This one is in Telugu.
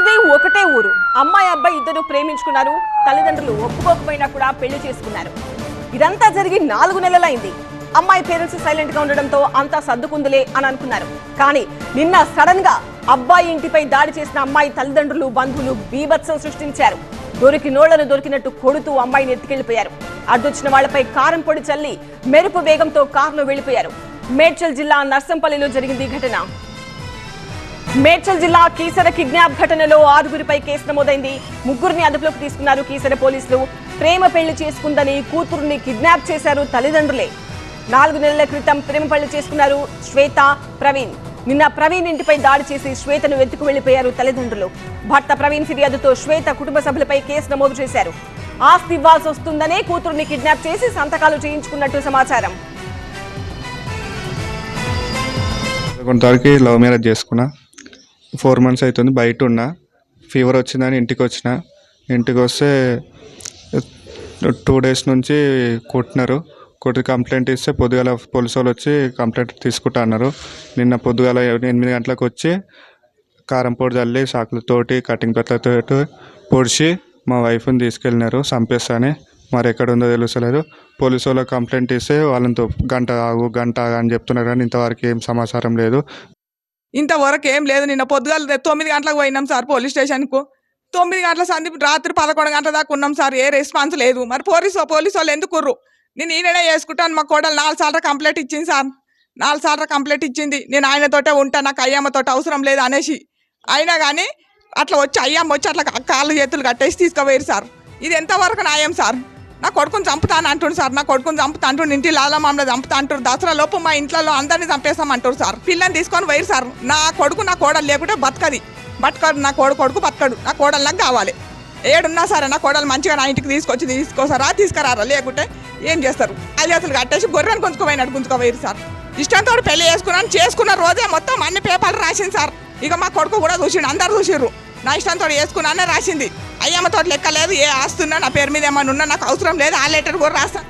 వాళ్ళది ఒకటే ఊరు. అమ్మాయి అబ్బాయి ఇద్దరు ప్రేమించుకున్నారు. తల్లిదండ్రులు ఒప్పుకోకపోయినా కూడా పెళ్లి చేసుకున్నారు. ఇదంతా జరిగి 4 నెలలైంది. అమ్మాయి పేరెంట్స్ సైలెంట్ గా ఉండడంతో అంతా సర్దుకుందులే అని అనుకున్నారు. కానీ నిన్న సడన్ గా అబ్బాయి ఇంటిపై దాడి చేసిన అమ్మాయి తల్లిదండ్రులు బంధువులు బీభత్సం సృష్టించారు. దొరికినోళ్లను దొరికినట్టు కొడుతూ అమ్మాయిని ఎత్తుకెళ్లిపోయారు. అడ్డొచ్చిన వాళ్లపై కారం పొడి చల్లి మెరుపు వేగంతో కారులో వెళ్లిపోయారు. మేడ్చల్ జిల్లా నర్సంపల్లిలో జరిగింది ఘటన. మేడ్చల్ జిల్లా కీసర కిడ్నాప్ ఘటనలో 6గురిపై కేసు నమోదైంది. 3గురిని అదుపులోకి తీసుకున్నారు కీసర పోలీసులు. ప్రేమ పెళ్లి చేసుకుందని కూతురుని కిడ్నాప్ చేశారు తల్లిదండ్రులే. 4 నెలల క్రితం ప్రేమ పెళ్లి చేసుకున్నారు శ్వేత, ప్రవీణ్. నిన్న ప్రవీణ్ ఇంటిపై దాడి చేసి శ్వేతను వెతుకు వెళ్లిపోయారు తల్లిదండ్రులు. భర్త ప్రవీణ్ ఫిర్యాదుతో శ్వేత కుటుంబ సభ్యులపై కేసు నమోదు చేశారు. ఆస్తి ఇవ్వాల్సి వస్తుందనే కూతురుని కిడ్నాప్ చేసి సంతకాలు చేయించుకున్నట్టు సమాచారం. కొంతవరకు లవ్ మ్యారేజ్ చేసుకున్నా. 4 months అవుతుంది. బయట ఉన్నా, ఫీవర్ వచ్చిందని ఇంటికి వచ్చిన. ఇంటికి వస్తే 2 days నుంచి కొట్టినారు. కొట్టి కంప్లైంట్ ఇస్తే పొద్దుగాల పోలీసు వాళ్ళు వచ్చి కంప్లైంట్ తీసుకుంటా అన్నారు. నిన్న పొద్దుగాల 8 గంటలకు వచ్చి కారం పొడి చల్లి సాకులతోటి కటింగ్ పెట్టలతో పొడిచి మా వైఫ్ని తీసుకెళ్ళినారు చంపేస్తాని. మరి ఎక్కడ ఉందో తెలుస్తలేదు. పోలీసు వాళ్ళకి కంప్లైంట్ ఇస్తే వాళ్ళతో గంట ఆగు అని చెప్తున్నారు, కానీ ఇంతవరకు ఏం సమాచారం లేదు. ఇంతవరకు ఏం లేదు. నిన్న పొద్దుగాల 9 గంటలకు పోయినాం సార్ పోలీస్ స్టేషన్కు. 9 గంటల సందీప్ రాత్రి 11 గంటల దాకా ఉన్నాం సార్. ఏ రెస్పాన్స్ లేదు. మరి పోలీసు వాళ్ళు ఎందుకు కుర్రు? నేను ఈయననే చేసుకుంటాను. మా కోడలు 4 సార్లు కంప్లైంట్ ఇచ్చింది సార్. 4 సార్లు కంప్లైంట్ ఇచ్చింది. నేను ఆయనతోటే ఉంటా, నాకు అయ్యమ్మతోటి అవసరం లేదు అనేసి. అయినా కానీ అట్లా వచ్చి అయ్యమ్మ వచ్చి అట్లా కాళ్ళు చేతులు కట్టేసి తీసుకుపోయారు సార్. ఇది ఎంతవరకు న్యాయం సార్? నా కొడుకుని చంపుతాను అంటుండు సార్. నా కొడుకుని చంపుతా అంటుండు. ఇంటి లాలమామలో చంపుతా అంటారు. దసరా లోపు మా ఇంట్లో అందరినీ చంపేస్తాం అంటారు సార్. పిల్లని తీసుకొని పోయారు సార్. నా కొడుకు నా కోడలు లేకుంటే బతకదు. నా కొడుకు బతకడు. నా కోడలు నాకు కావాలి. ఏడున్నా సరే నా కోడలు మంచిగా నా ఇంటికి తీసుకోసారా తీసుకురారా, లేకుంటే ఏం చేస్తారు? అలియాతులు కట్టేసి గొర్రెని గుంజుకోపోయారు సార్. ఇష్టంతో పెళ్లి చేసుకున్న రోజే మొత్తం అన్ని పేపర్లు రాసింది సార్. ఇక మా కొడుకు కూడా చూసిండు, అందరు చూసిర్రు. నా ఇష్టంతో చేసుకున్నానే రాసింది. అయ్యమ్మతో లెక్క లేదు. ఏ ఆస్తున్నా నా పేరు మీద ఏమన్నా ఉన్నా నాకు అవసరం లేదు. ఆ లెటర్ కూడా రాస్తా.